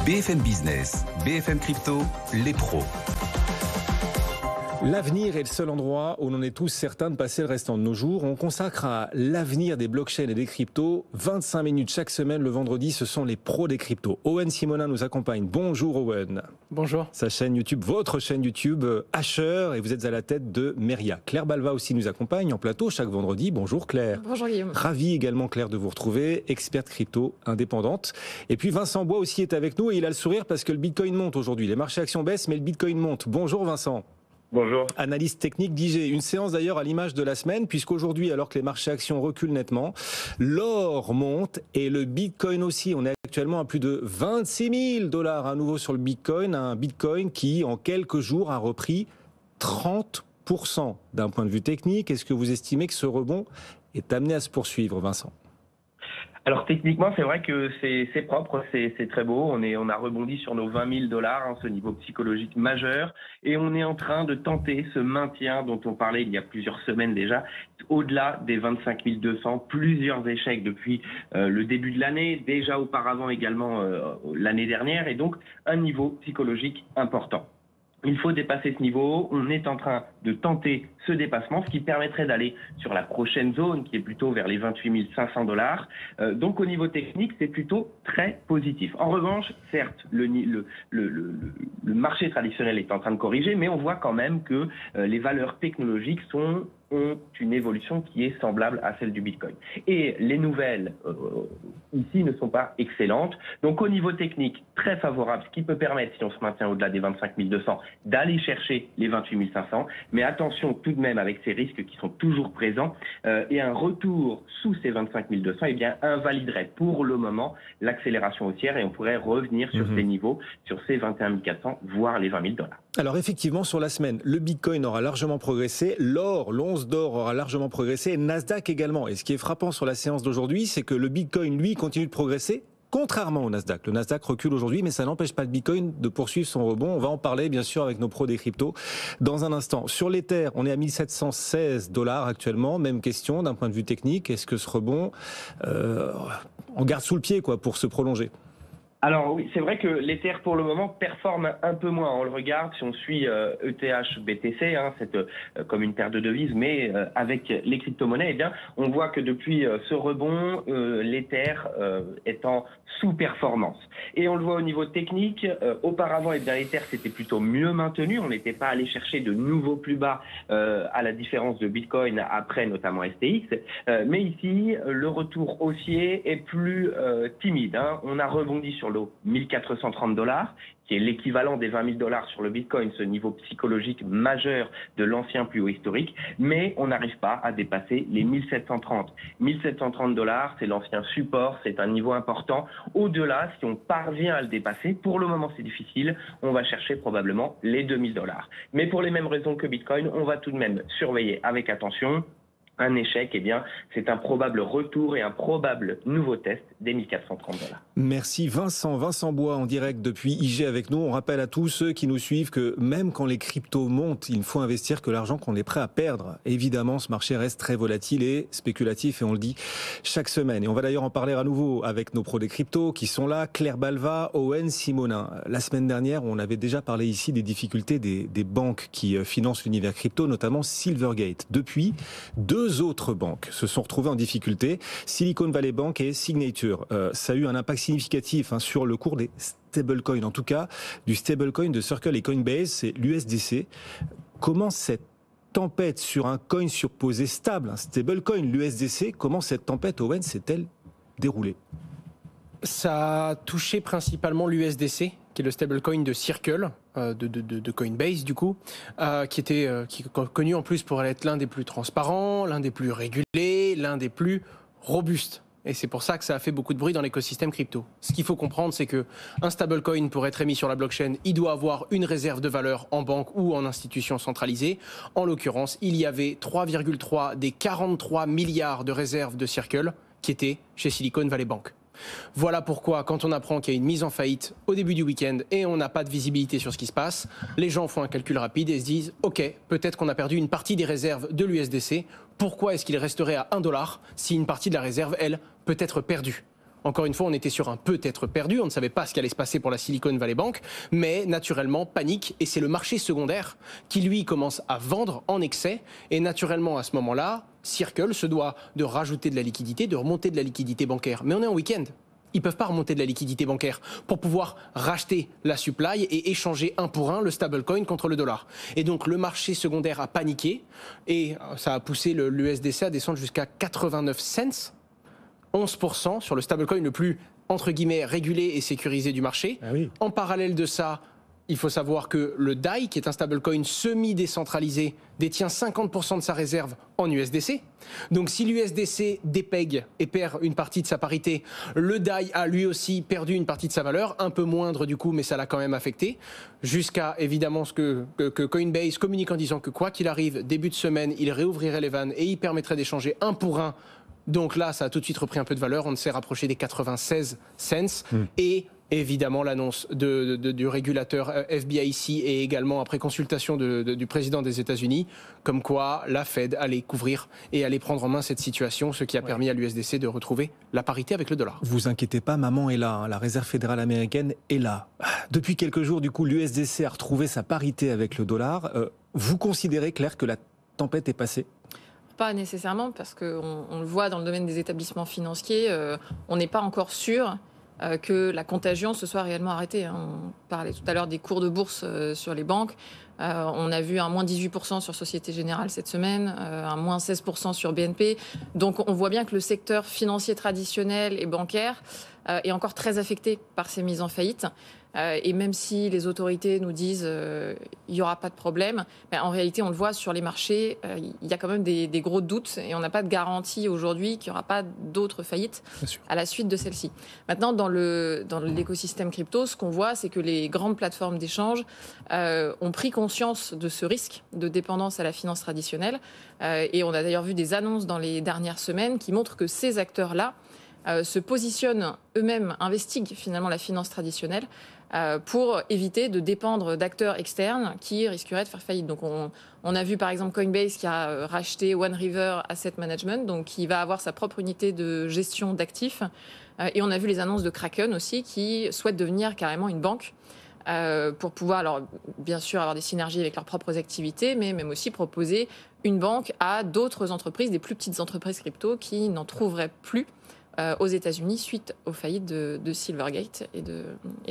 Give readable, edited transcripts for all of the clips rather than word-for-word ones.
BFM Business, BFM Crypto, les pros. L'avenir est le seul endroit où l'on est tous certains de passer le restant de nos jours. On consacre à l'avenir des blockchains et des cryptos 25 minutes chaque semaine. Le vendredi, ce sont les pros des cryptos. Owen Simonin nous accompagne. Bonjour Owen. Bonjour. Sa chaîne YouTube, votre chaîne YouTube, Hasher, et vous êtes à la tête de Meria. Claire Balva aussi nous accompagne en plateau chaque vendredi. Bonjour Claire. Bonjour Guillaume. Ravi également Claire de vous retrouver, experte crypto indépendante. Et puis Vincent Bois aussi est avec nous et il a le sourire parce que le Bitcoin monte aujourd'hui. Les marchés actions baissent mais le Bitcoin monte. Bonjour Vincent. Bonjour. Analyste technique d'IG. Une séance d'ailleurs à l'image de la semaine, puisqu'aujourd'hui, alors que les marchés actions reculent nettement, l'or monte et le Bitcoin aussi. On est actuellement à plus de 26 000 $ à nouveau sur le Bitcoin. Un Bitcoin qui, en quelques jours, a repris 30% d'un point de vue technique. Est-ce que vous estimez que ce rebond est amené à se poursuivre, Vincent ? Alors techniquement, c'est vrai que c'est propre, c'est très beau. On a rebondi sur nos 20 000 $, ce niveau psychologique majeur, et on est en train de tenter ce maintien dont on parlait il y a plusieurs semaines déjà, au-delà des 25 200, plusieurs échecs depuis le début de l'année, déjà auparavant également l'année dernière, et donc un niveau psychologique important. Il faut dépasser ce niveau, on est en train de tenter ce dépassement, ce qui permettrait d'aller sur la prochaine zone qui est plutôt vers les 28 500 $. Donc au niveau technique, c'est plutôt très positif. En revanche, certes, le marché traditionnel est en train de corriger, mais on voit quand même que les valeurs technologiques ont une évolution qui est semblable à celle du Bitcoin. Et les nouvelles ici ne sont pas excellentes. Donc au niveau technique, très favorable, ce qui peut permettre, si on se maintient au-delà des 25 200, d'aller chercher les 28 500. Mais attention tout de même avec ces risques qui sont toujours présents. Et un retour sous ces 25 200 eh bien, invaliderait pour le moment l'accélération haussière et on pourrait revenir sur ces niveaux, sur ces 21 400, voire les 20 000 $. Alors effectivement, sur la semaine, le Bitcoin aura largement progressé, l'once d'or aura largement progressé, et Nasdaq également. Et ce qui est frappant sur la séance d'aujourd'hui, c'est que le Bitcoin, lui, continue de progresser, contrairement au Nasdaq. Le Nasdaq recule aujourd'hui, mais ça n'empêche pas le Bitcoin de poursuivre son rebond. On va en parler, bien sûr, avec nos pros des cryptos dans un instant. Sur l'Ether, on est à 1716 $ actuellement. Même question d'un point de vue technique. Est-ce que ce rebond, on garde sous le pied, quoi, pour se prolonger ? Alors oui, c'est vrai que l'Ether pour le moment performe un peu moins. On le regarde si on suit ETH BTC, c'est comme une paire de devises, mais avec les crypto-monnaies, eh bien, on voit que depuis ce rebond, l'Ether est en sous-performance. Et on le voit au niveau technique. Auparavant, eh bien, l'Ether s'était plutôt mieux maintenu. On n'était pas allé chercher de nouveaux plus bas à la différence de Bitcoin après notamment STX. Mais ici, le retour haussier est plus timide. On a rebondi sur le 1430 $, qui est l'équivalent des 20 000 $ sur le Bitcoin, ce niveau psychologique majeur de l'ancien plus haut historique, mais on n'arrive pas à dépasser les 1730. 1730 $, c'est l'ancien support, c'est un niveau important. Au-delà, si on parvient à le dépasser, pour le moment c'est difficile, on va chercher probablement les 2000 $. Mais pour les mêmes raisons que Bitcoin, on va tout de même surveiller avec attention. Un échec, eh bien, c'est un probable retour et un probable nouveau test des 1430 $. Merci Vincent. Vincent Bois en direct depuis IG avec nous. On rappelle à tous ceux qui nous suivent que même quand les cryptos montent, il faut investir que l'argent qu'on est prêt à perdre. Évidemment, ce marché reste très volatile et spéculatif et on le dit chaque semaine. Et on va d'ailleurs en parler à nouveau avec nos pros des cryptos qui sont là, Claire Balva, Owen Simonin. La semaine dernière, on avait déjà parlé ici des difficultés des banques qui financent l'univers crypto, notamment Silvergate. Depuis, deux autres banques se sont retrouvées en difficulté, Silicon Valley Bank et Signature. Ça a eu un impact significatif sur le cours des stablecoins, en tout cas du stablecoin de Circle et Coinbase, c'est l'USDC. Comment cette tempête sur un coin supposé stable, un stablecoin, l'USDC, comment cette tempête, Owen, s'est-elle déroulée ? Ça a touché principalement l'USDC, qui est le stablecoin de Circle, de Coinbase du coup, qui est connu en plus pour être l'un des plus transparents, l'un des plus régulés, l'un des plus robustes. Et c'est pour ça que ça a fait beaucoup de bruit dans l'écosystème crypto. Ce qu'il faut comprendre, c'est que un stablecoin, pour être émis sur la blockchain, il doit avoir une réserve de valeur en banque ou en institution centralisée. En l'occurrence, il y avait 3,3 des 43 milliards de réserves de Circle qui étaient chez Silicon Valley Bank. Voilà pourquoi, quand on apprend qu'il y a une mise en faillite au début du week-end et on n'a pas de visibilité sur ce qui se passe, les gens font un calcul rapide et se disent « Ok, peut-être qu'on a perdu une partie des réserves de l'USDC. Pourquoi est-ce qu'il resterait à $1 si une partie de la réserve, elle, peut être perdue ?» Encore une fois, on était sur un peut-être perdu. On ne savait pas ce qui allait se passer pour la Silicon Valley Bank. Mais naturellement, panique. Et c'est le marché secondaire qui, lui, commence à vendre en excès. Et naturellement, à ce moment-là, Circle se doit de rajouter de la liquidité, de remonter de la liquidité bancaire. Mais on est en week-end. Ils ne peuvent pas remonter de la liquidité bancaire pour pouvoir racheter la supply et échanger 1 pour 1 le stablecoin contre le dollar. Et donc le marché secondaire a paniqué et ça a poussé l'USDC à descendre jusqu'à 89 cents, 11% sur le stablecoin le plus, entre guillemets, régulé et sécurisé du marché. Ah oui. En parallèle de ça, il faut savoir que le DAI, qui est un stablecoin semi-décentralisé, détient 50% de sa réserve en USDC. Donc si l'USDC dépègue et perd une partie de sa parité, le DAI a lui aussi perdu une partie de sa valeur, un peu moindre du coup, mais ça l'a quand même affecté. Jusqu'à évidemment ce que Coinbase communique en disant que quoi qu'il arrive, début de semaine, il réouvrirait les vannes et il permettrait d'échanger 1 pour 1. Donc là, ça a tout de suite repris un peu de valeur. On s'est rapproché des 96 cents. Et évidemment, l'annonce du régulateur FDIC et également après consultation du président des États-Unis, comme quoi la Fed allait couvrir et allait prendre en main cette situation, ce qui a permis à l'USDC de retrouver la parité avec le dollar. Vous inquiétez pas, maman est là, hein. La Réserve fédérale américaine est là. Depuis quelques jours, du coup, l'USDC a retrouvé sa parité avec le dollar. Vous considérez, Claire, que la tempête est passée ? Pas nécessairement, parce qu'on le voit dans le domaine des établissements financiers, on n'est pas encore sûr que la contagion se soit réellement arrêtée. On parlait tout à l'heure des cours de bourse sur les banques. On a vu un moins 18% sur Société Générale cette semaine, un moins 16% sur BNP. Donc on voit bien que le secteur financier traditionnel et bancaire est encore très affecté par ces mises en faillite. Et même si les autorités nous disent il n'y aura pas de problème, en réalité, on le voit sur les marchés, il y a quand même des gros doutes et on n'a pas de garantie aujourd'hui qu'il n'y aura pas d'autres faillites à la suite de celle-ci. Maintenant, dans l'écosystème crypto, ce qu'on voit, c'est que les grandes plateformes d'échange ont pris conscience de ce risque de dépendance à la finance traditionnelle. Et on a d'ailleurs vu des annonces dans les dernières semaines qui montrent que ces acteurs-là se positionnent eux-mêmes, investiguent finalement la finance traditionnelle pour éviter de dépendre d'acteurs externes qui risqueraient de faire faillite. Donc on a vu par exemple Coinbase qui a racheté One River Asset Management, donc qui va avoir sa propre unité de gestion d'actifs. Et on a vu les annonces de Kraken aussi qui souhaitent devenir carrément une banque. Pour pouvoir, alors, bien sûr, avoir des synergies avec leurs propres activités, mais même aussi proposer une banque à d'autres entreprises, des plus petites entreprises crypto qui n'en trouveraient plus aux États-Unis suite aux faillites de Silvergate et de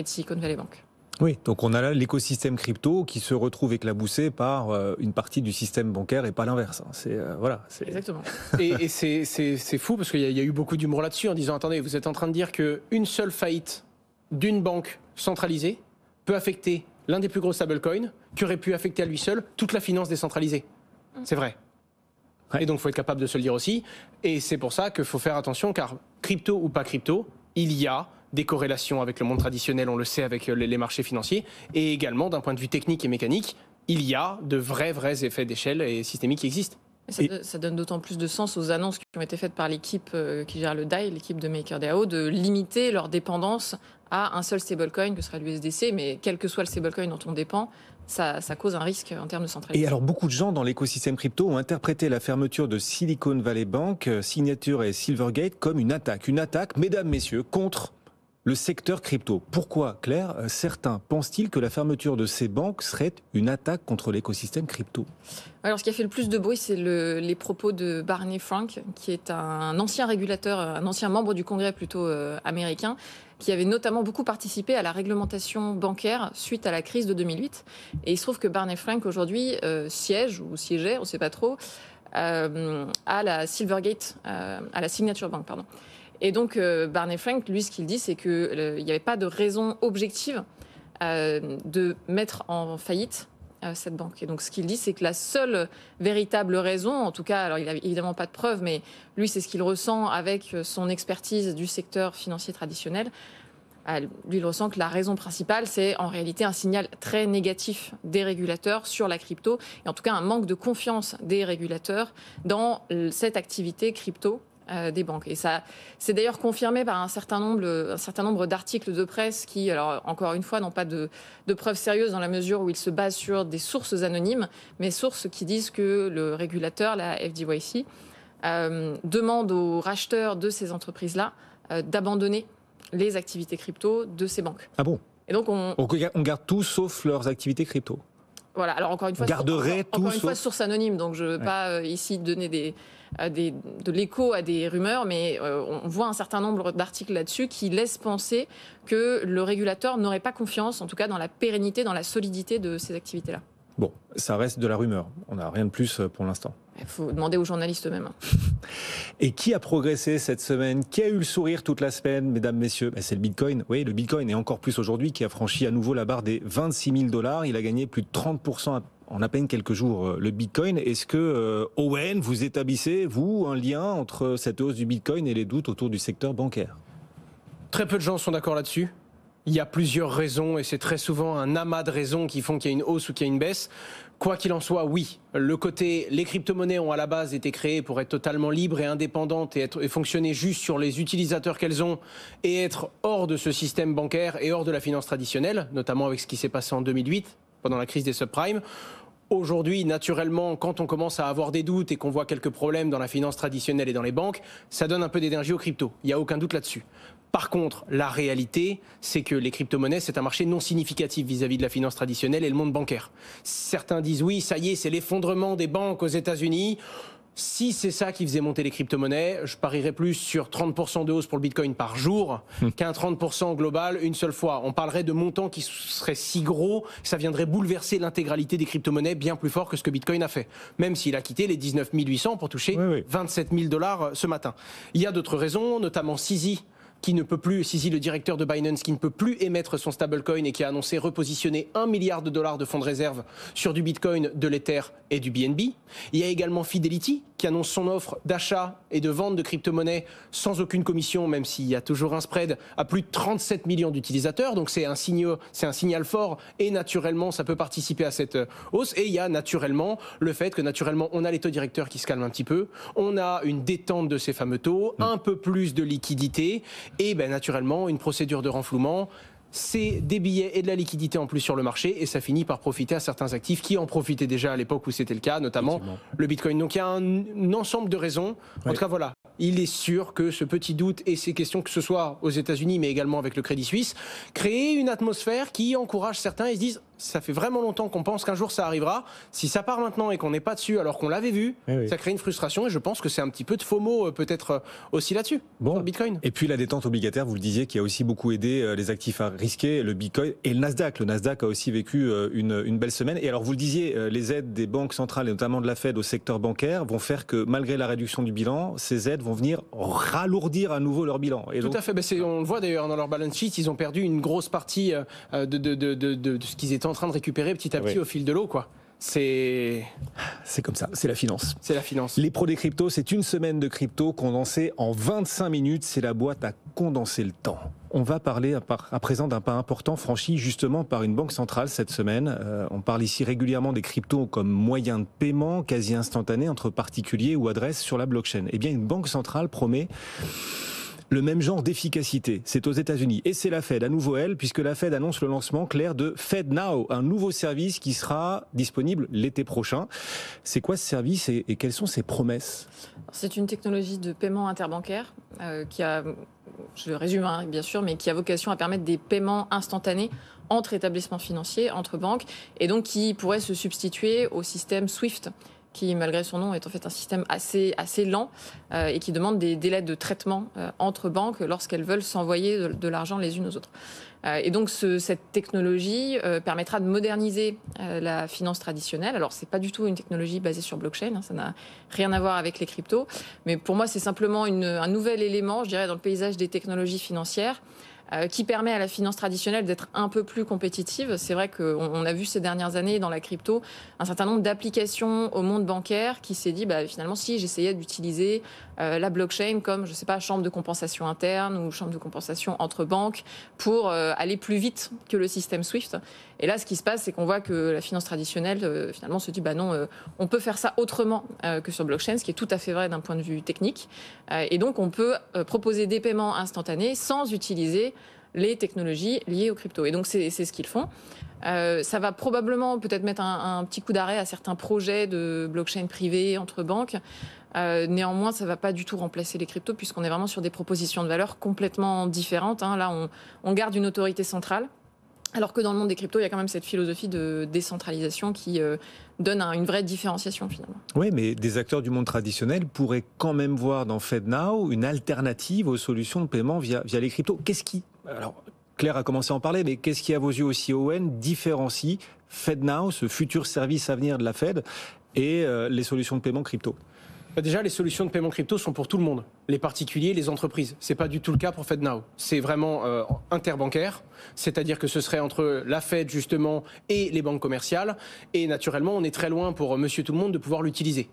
Silicon Valley Bank. Oui, donc on a là l'écosystème crypto qui se retrouve éclaboussé par une partie du système bancaire et pas l'inverse. C'est Exactement. Et c'est fou parce qu'il y a eu beaucoup d'humour là-dessus en disant attendez, vous êtes en train de dire qu'une seule faillite d'une banque centralisée peut affecter l'un des plus gros stablecoins qui aurait pu affecter à lui seul toute la finance décentralisée. C'est vrai. Et donc, il faut être capable de se le dire aussi. Et c'est pour ça qu'il faut faire attention, car crypto ou pas crypto, il y a des corrélations avec le monde traditionnel, on le sait, avec les marchés financiers. Et également, d'un point de vue technique et mécanique, il y a de vrais effets d'échelle et systémiques qui existent. Ça donne d'autant plus de sens aux annonces qui ont été faites par l'équipe qui gère le DAI, l'équipe de MakerDAO, de limiter leur dépendance à un seul stablecoin que sera l'USDC. Mais quel que soit le stablecoin dont on dépend, ça cause un risque en termes de centralisation. Et alors, beaucoup de gens dans l'écosystème crypto ont interprété la fermeture de Silicon Valley Bank, Signature et Silvergate comme une attaque. Une attaque, mesdames, messieurs, contre le secteur crypto. Pourquoi, Claire, certains pensent-ils que la fermeture de ces banques serait une attaque contre l'écosystème crypto ? Alors, ce qui a fait le plus de bruit, c'est les propos de Barney Frank, qui est un ancien régulateur, un ancien membre du Congrès plutôt américain, qui avait notamment beaucoup participé à la réglementation bancaire suite à la crise de 2008. Et il se trouve que Barney Frank, aujourd'hui, siégeait, on ne sait pas trop, à la Silvergate, à la Signature Bank, pardon. Et donc, Barney Frank, lui, ce qu'il dit, c'est qu'il n'y avait pas de raison objective de mettre en faillite cette banque. Et donc, ce qu'il dit, c'est que la seule véritable raison, en tout cas, alors il n'a évidemment pas de preuves, mais lui, c'est ce qu'il ressent avec son expertise du secteur financier traditionnel. Lui, il ressent que la raison principale, c'est en réalité un signal très négatif des régulateurs sur la crypto, et en tout cas un manque de confiance des régulateurs dans cette activité crypto des banques. Et ça, c'est d'ailleurs confirmé par un certain nombre d'articles de presse qui, alors encore une fois, n'ont pas de preuves sérieuses dans la mesure où ils se basent sur des sources anonymes, mais sources qui disent que le régulateur, la FDIC, demande aux racheteurs de ces entreprises-là d'abandonner les activités crypto de ces banques. Ah bon? Et donc on garde tout sauf leurs activités crypto. Voilà, alors encore une fois, source anonyme, donc je ne veux pas ici donner de l'écho à des rumeurs, mais on voit un certain nombre d'articles là-dessus qui laissent penser que le régulateur n'aurait pas confiance, en tout cas dans la pérennité, dans la solidité de ces activités-là. Bon, ça reste de la rumeur, on n'a rien de plus pour l'instant. Il faut demander aux journalistes eux-mêmes. Et qui a progressé cette semaine? Qui a eu le sourire toute la semaine, mesdames, messieurs? C'est le Bitcoin. Oui, le Bitcoin, et encore plus aujourd'hui, qui a franchi à nouveau la barre des 26 000 $. Il a gagné plus de 30% en à peine quelques jours, le Bitcoin. Est-ce que, Owen, vous établissez, vous, un lien entre cette hausse du Bitcoin et les doutes autour du secteur bancaire? Très peu de gens sont d'accord là-dessus. Il y a plusieurs raisons, et c'est très souvent un amas de raisons qui font qu'il y a une hausse ou qu'il y a une baisse. Quoi qu'il en soit, oui. Le côté, les crypto-monnaies ont à la base été créées pour être totalement libres et indépendantes et fonctionner juste sur les utilisateurs qu'elles ont et être hors de ce système bancaire et hors de la finance traditionnelle, notamment avec ce qui s'est passé en 2008, pendant la crise des subprimes. Aujourd'hui, naturellement, quand on commence à avoir des doutes et qu'on voit quelques problèmes dans la finance traditionnelle et dans les banques, ça donne un peu d'énergie aux cryptos. Il n'y a aucun doute là-dessus. Par contre, la réalité, c'est que les crypto-monnaies, c'est un marché non significatif vis-à-vis de la finance traditionnelle et le monde bancaire. Certains disent oui, ça y est, c'est l'effondrement des banques aux États-Unis. Si c'est ça qui faisait monter les crypto-monnaies, je parierais plus sur 30% de hausse pour le Bitcoin par jour qu'un 30% global une seule fois. On parlerait de montants qui seraient si gros que ça viendrait bouleverser l'intégralité des crypto-monnaies bien plus fort que ce que Bitcoin a fait. Même s'il a quitté les 19 800 pour toucher 27 000 $ ce matin. Il y a d'autres raisons, notamment CZ, qui ne peut plus, CZ, le directeur de Binance, qui ne peut plus émettre son stablecoin et qui a annoncé repositionner $1 milliard de fonds de réserve sur du Bitcoin, de l'Ether et du BNB. Il y a également Fidelity, qui annonce son offre d'achat et de vente de crypto-monnaies sans aucune commission, même s'il y a toujours un spread, à plus de 37 millions d'utilisateurs. Donc c'est un signal fort et naturellement, ça peut participer à cette hausse. Et il y a naturellement le fait que naturellement, on a les taux directeurs qui se calment un petit peu. On a une détente de ces fameux taux, un peu plus de liquidité et naturellement une procédure de renflouement. C'est des billets et de la liquidité en plus sur le marché et ça finit par profiter à certains actifs qui en profitaient déjà à l'époque où c'était le cas, notamment le Bitcoin. Donc il y a un ensemble de raisons. En tout cas, voilà, il est sûr que ce petit doute et ces questions, que ce soit aux États-Unis mais également avec le Crédit Suisse, créent une atmosphère qui encourage certains et se disent ça fait vraiment longtemps qu'on pense qu'un jour ça arrivera. Si ça part maintenant et qu'on n'est pas dessus alors qu'on l'avait vu, ça crée une frustration et je pense que c'est un petit peu de FOMO peut-être aussi là-dessus, sur le Bitcoin. Et puis la détente obligataire, vous le disiez, qui a aussi beaucoup aidé les actifs à risquer, le Bitcoin et le Nasdaq. Le Nasdaq a aussi vécu une belle semaine. Et alors vous le disiez, les aides des banques centrales et notamment de la Fed au secteur bancaire vont faire que malgré la réduction du bilan, ces aides vont venir ralourdir à nouveau leur bilan. Et tout à fait, on le voit d'ailleurs dans leur balance sheet, ils ont perdu une grosse partie de ce qu'ils étaient en train de récupérer petit à petit au fil de l'eau, quoi. C'est comme ça, c'est la finance. C'est la finance. Les pros des cryptos, c'est une semaine de crypto condensée en 25 minutes. C'est la boîte à condenser le temps. On va parler à présent d'un pas important franchi justement par une banque centrale cette semaine. On parle ici régulièrement des cryptos comme moyen de paiement quasi instantané entre particuliers ou adresses sur la blockchain. Eh bien, une banque centrale promet le même genre d'efficacité. C'est aux États-Unis. Et c'est la Fed, à nouveau elle, puisque la Fed annonce le lancement clair de FedNow, un nouveau service qui sera disponible l'été prochain. C'est quoi ce service et quelles sont ses promesses? C'est une technologie de paiement interbancaire qui a, je le résume bien sûr, mais qui a vocation à permettre des paiements instantanés entre établissements financiers, entre banques, et donc qui pourrait se substituer au système SWIFT, qui, malgré son nom, est en fait un système assez lent et qui demande des délais de traitement entre banques lorsqu'elles veulent s'envoyer de l'argent les unes aux autres. Et donc, cette technologie permettra de moderniser la finance traditionnelle. Alors, c'est pas du tout une technologie basée sur blockchain, ça n'a rien à voir avec les cryptos. Mais pour moi, c'est simplement un nouvel élément, je dirais, dans le paysage des technologies financières qui permet à la finance traditionnelle d'être un peu plus compétitive. C'est vrai qu'on a vu ces dernières années dans la crypto un certain nombre d'applications au monde bancaire qui s'est dit finalement si j'essayais d'utiliser la blockchain comme, je sais pas, chambre de compensation interne ou chambre de compensation entre banques pour aller plus vite que le système SWIFT. Et là, ce qui se passe, c'est qu'on voit que la finance traditionnelle finalement se dit non, on peut faire ça autrement que sur blockchain, ce qui est tout à fait vrai d'un point de vue technique. Et donc, on peut proposer des paiements instantanés sans utiliser les technologies liées aux cryptos. Et donc, c'est ce qu'ils font. Ça va probablement peut-être mettre un petit coup d'arrêt à certains projets de blockchain privés entre banques. Néanmoins, ça ne va pas du tout remplacer les cryptos puisqu'on est vraiment sur des propositions de valeur complètement différentes. Là, on garde une autorité centrale. Alors que dans le monde des cryptos, il y a quand même cette philosophie de décentralisation qui donne une vraie différenciation finalement. Oui, mais des acteurs du monde traditionnel pourraient quand même voir dans FedNow une alternative aux solutions de paiement via les cryptos. Alors, Claire a commencé à en parler, mais qu'est-ce qui, à vos yeux aussi, Owen, différencie FedNow, ce futur service à venir de la Fed, et les solutions de paiement crypto ? Déjà, les solutions de paiement crypto sont pour tout le monde, les particuliers, les entreprises. C'est pas du tout le cas pour FedNow. C'est vraiment interbancaire, c'est-à-dire que ce serait entre la Fed justement et les banques commerciales. Et naturellement, on est très loin pour Monsieur Tout le Monde de pouvoir l'utiliser.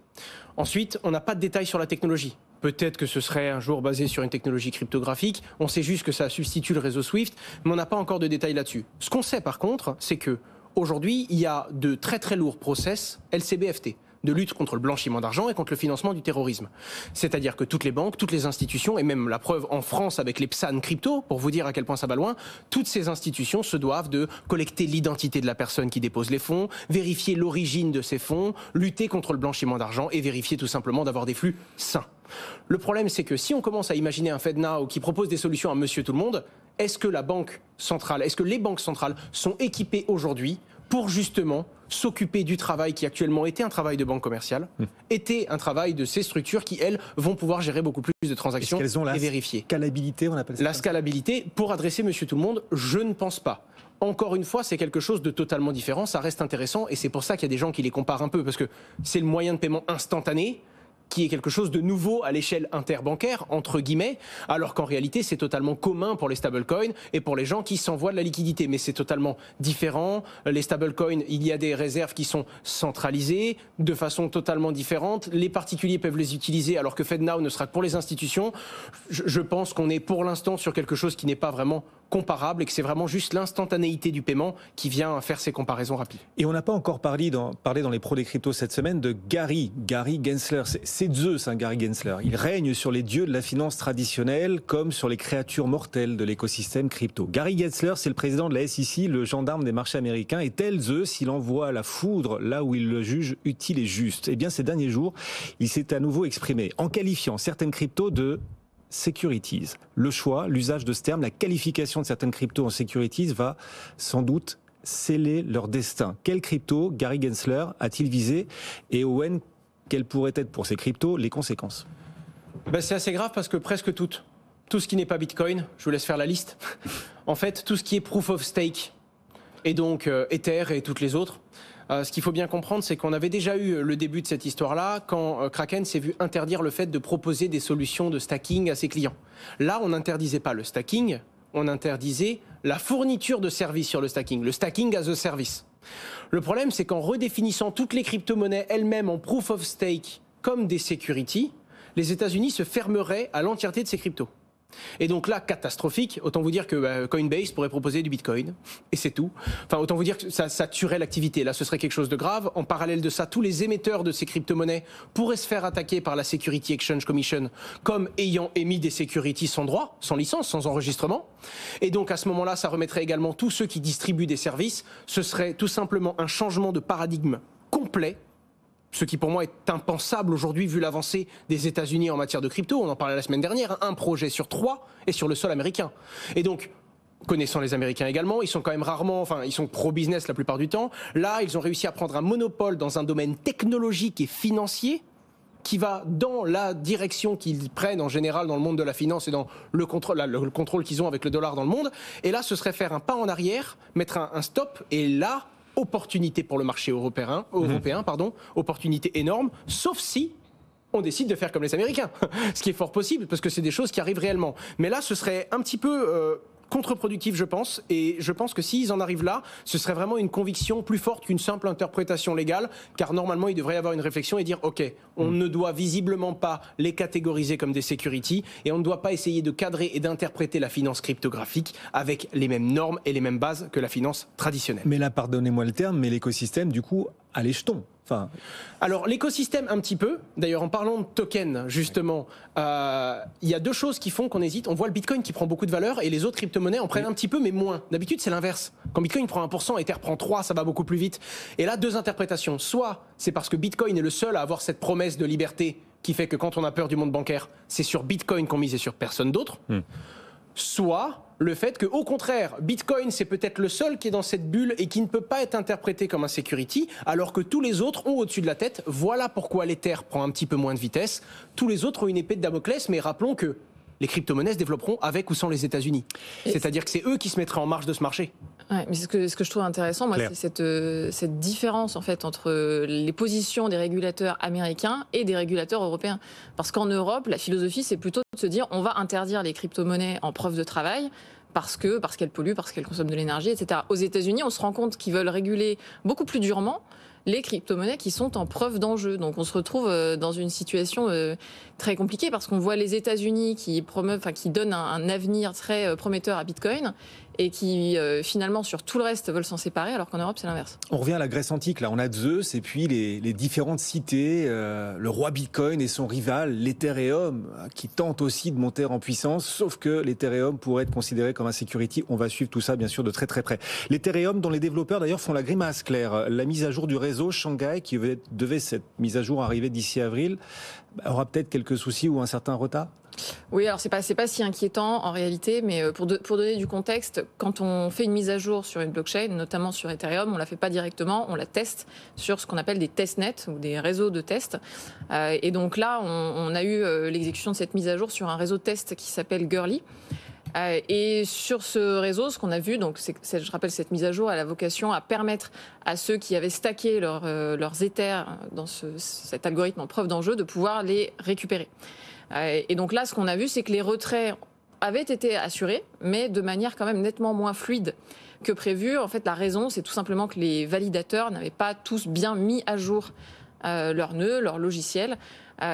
Ensuite, on n'a pas de détails sur la technologie. Peut-être que ce serait un jour basé sur une technologie cryptographique. On sait juste que ça substitue le réseau SWIFT, mais on n'a pas encore de détails là-dessus. Ce qu'on sait par contre, c'est que aujourd'hui, il y a de très très lourds process LCBFT. De lutte contre le blanchiment d'argent et contre le financement du terrorisme. C'est-à-dire que toutes les banques, toutes les institutions, et même la preuve en France avec les PSAN crypto, pour vous dire à quel point ça va loin, toutes ces institutions se doivent de collecter l'identité de la personne qui dépose les fonds, vérifier l'origine de ces fonds, lutter contre le blanchiment d'argent et vérifier tout simplement d'avoir des flux sains. Le problème, c'est que si on commence à imaginer un FedNow qui propose des solutions à Monsieur Tout le Monde, est-ce que la banque centrale, est-ce que les banques centrales sont équipées aujourd'hui pour justement s'occuper du travail qui actuellement était un travail de banque commerciale, était un travail de ces structures qui, elles, vont pouvoir gérer beaucoup plus de transactions et vérifier. Scalabilité, on appelle ça. La scalabilité, pour adresser Monsieur Tout le Monde, je ne pense pas. Encore une fois, c'est quelque chose de totalement différent, ça reste intéressant et c'est pour ça qu'il y a des gens qui les comparent un peu, parce que c'est le moyen de paiement instantané, qui est quelque chose de nouveau à l'échelle interbancaire, entre guillemets, alors qu'en réalité, c'est totalement commun pour les stablecoins et pour les gens qui s'envoient de la liquidité. Mais c'est totalement différent. Les stablecoins, il y a des réserves qui sont centralisées de façon totalement différente. Les particuliers peuvent les utiliser, alors que FedNow ne sera que pour les institutions. Je pense qu'on est pour l'instant sur quelque chose qui n'est pas vraiment comparable et que c'est vraiment juste l'instantanéité du paiement qui vient faire ces comparaisons rapides. Et on n'a pas encore parlé dans les pros des cryptos cette semaine de Gary Gensler. C'est Zeus, Gary Gensler. Il règne sur les dieux de la finance traditionnelle comme sur les créatures mortelles de l'écosystème crypto. Gary Gensler, c'est le président de la SEC, le gendarme des marchés américains. Et tel Zeus, il envoie la foudre là où il le juge utile et juste. Eh bien, ces derniers jours, il s'est à nouveau exprimé en qualifiant certaines cryptos de securities. Le choix, l'usage de ce terme, la qualification de certaines cryptos en securities va sans doute sceller leur destin. Quelle crypto Gary Gensler a-t-il visé? Et Owen, quelles pourraient être pour ces cryptos les conséquences? C'est assez grave parce que presque toutes. Tout ce qui n'est pas Bitcoin, je vous laisse faire la liste. En fait, tout ce qui est proof of stake, et donc Ether et toutes les autres, ce qu'il faut bien comprendre, c'est qu'on avait déjà eu le début de cette histoire-là quand Kraken s'est vu interdire le fait de proposer des solutions de stacking à ses clients. Là, on n'interdisait pas le stacking, on interdisait la fourniture de services sur le stacking as a service. Le problème, c'est qu'en redéfinissant toutes les crypto-monnaies elles-mêmes en proof of stake comme des securities, les États-Unis se fermeraient à l'entièreté de ces cryptos. Et donc là, catastrophique, autant vous dire que Coinbase pourrait proposer du Bitcoin, et c'est tout. Enfin, autant vous dire que ça tuerait l'activité. Là, ce serait quelque chose de grave. En parallèle de ça, tous les émetteurs de ces crypto-monnaies pourraient se faire attaquer par la Security Exchange Commission comme ayant émis des securities sans droit, sans licence, sans enregistrement. Et donc à ce moment-là, ça remettrait également tous ceux qui distribuent des services. Ce serait tout simplement un changement de paradigme complet. Ce qui pour moi est impensable aujourd'hui vu l'avancée des États-Unis en matière de crypto. On en parlait la semaine dernière, un projet sur 3 est sur le sol américain. Et donc, connaissant les Américains également, ils sont quand même ils sont pro-business la plupart du temps. Là, ils ont réussi à prendre un monopole dans un domaine technologique et financier qui va dans la direction qu'ils prennent en général dans le monde de la finance et dans le contrôle qu'ils ont avec le dollar dans le monde. Et là, ce serait faire un pas en arrière, mettre un stop, et là, opportunité pour le marché européen, opportunité énorme, sauf si on décide de faire comme les Américains, ce qui est fort possible, parce que c'est des choses qui arrivent réellement. Mais là, ce serait un petit peu contre-productif, je pense, et je pense que s'ils en arrivent là, ce serait vraiment une conviction plus forte qu'une simple interprétation légale, car normalement, il devrait y avoir une réflexion et dire, ok, on ne doit visiblement pas les catégoriser comme des securities, et on ne doit pas essayer de cadrer et d'interpréter la finance cryptographique avec les mêmes normes et les mêmes bases que la finance traditionnelle. Mais là, pardonnez-moi le terme, mais l'écosystème, du coup, à les-jetons. Enfin... Alors l'écosystème un petit peu, d'ailleurs en parlant de token justement, il y a deux choses qui font qu'on hésite. On voit le Bitcoin qui prend beaucoup de valeur et les autres crypto-monnaies en prennent un petit peu mais moins. D'habitude c'est l'inverse. Quand Bitcoin prend 1%, Ether prend 3%, ça va beaucoup plus vite. Et là deux interprétations. Soit c'est parce que Bitcoin est le seul à avoir cette promesse de liberté qui fait que quand on a peur du monde bancaire, c'est sur Bitcoin qu'on mise et sur personne d'autre. Soit le fait que, au contraire, Bitcoin, c'est peut-être le seul qui est dans cette bulle et qui ne peut pas être interprété comme un security, alors que tous les autres ont au-dessus de la tête. Voilà pourquoi l'Ether prend un petit peu moins de vitesse. Tous les autres ont une épée de Damoclès, mais rappelons que les crypto-monnaies se développeront avec ou sans les États-Unis. C'est-à-dire que c'est eux qui se mettraient en marge de ce marché. Ouais, mais ce que je trouve intéressant, moi, c'est cette différence en fait entre les positions des régulateurs américains et des régulateurs européens. Parce qu'en Europe, la philosophie, c'est plutôt de se dire on va interdire les crypto-monnaies en preuve de travail parce qu'elles polluent, parce qu'elles consomment de l'énergie, etc. Aux États-Unis, on se rend compte qu'ils veulent réguler beaucoup plus durement les crypto-monnaies qui sont en preuve d'enjeu. Donc on se retrouve dans une situation très compliquée parce qu'on voit les États-Unis qui donnent un avenir très prometteur à Bitcoin et qui finalement sur tout le reste veulent s'en séparer, alors qu'en Europe c'est l'inverse. On revient à la Grèce antique, là on a Zeus et puis les différentes cités, le roi Bitcoin et son rival l'Ethereum qui tente aussi de monter en puissance, sauf que l'Ethereum pourrait être considéré comme un security. On va suivre tout ça bien sûr de très très près. L'Ethereum dont les développeurs d'ailleurs font la grimace, Claire. La mise à jour du réseau Shanghai qui devait cette mise à jour arriver d'ici avril aura peut-être quelques soucis ou un certain retard. Oui, alors c'est pas si inquiétant en réalité, mais pour donner du contexte, quand on fait une mise à jour sur une blockchain, notamment sur Ethereum, on la fait pas directement, on la teste sur ce qu'on appelle des testnets ou des réseaux de tests. Et donc là, on a eu l'exécution de cette mise à jour sur un réseau de test qui s'appelle Gurley. Et sur ce réseau, ce qu'on a vu, donc je rappelle, cette mise à jour a la vocation à permettre à ceux qui avaient stacké leurs Ethers dans cet algorithme en preuve d'enjeu de pouvoir les récupérer. Et donc là, ce qu'on a vu, c'est que les retraits avaient été assurés, mais de manière quand même nettement moins fluide que prévu. En fait, la raison, c'est tout simplement que les validateurs n'avaient pas tous bien mis à jour leurs nœuds, leur logiciel.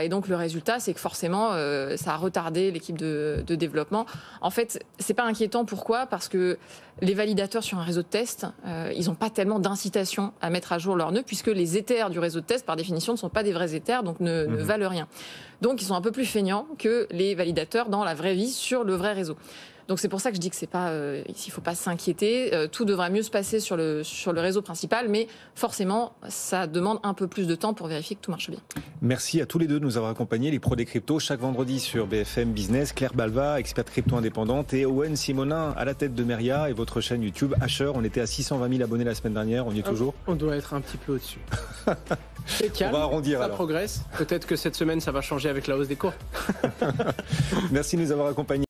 Et donc le résultat, c'est que forcément, ça a retardé l'équipe de développement. En fait, c'est pas inquiétant. Pourquoi ? Parce que les validateurs sur un réseau de test, ils n'ont pas tellement d'incitation à mettre à jour leurs nœuds, puisque les Ethers du réseau de test, par définition, ne sont pas des vrais Ethers, donc ne valent rien. Donc ils sont un peu plus feignants que les validateurs dans la vraie vie sur le vrai réseau. Donc c'est pour ça que je dis que c'est pas, il faut pas s'inquiéter. Tout devrait mieux se passer sur le réseau principal, mais forcément, ça demande un peu plus de temps pour vérifier que tout marche bien. Merci à tous les deux de nous avoir accompagnés, les pros des cryptos, chaque vendredi sur BFM Business. Claire Balva, experte crypto indépendante, et Owen Simonin à la tête de Meria et votre chaîne YouTube Asher. On était à 620 000 abonnés la semaine dernière, on y est toujours. On doit être un petit peu au-dessus. C'est calme, on va arrondir, ça alors progresse. Peut-être que cette semaine, ça va changer avec la hausse des cours. Merci de nous avoir accompagnés.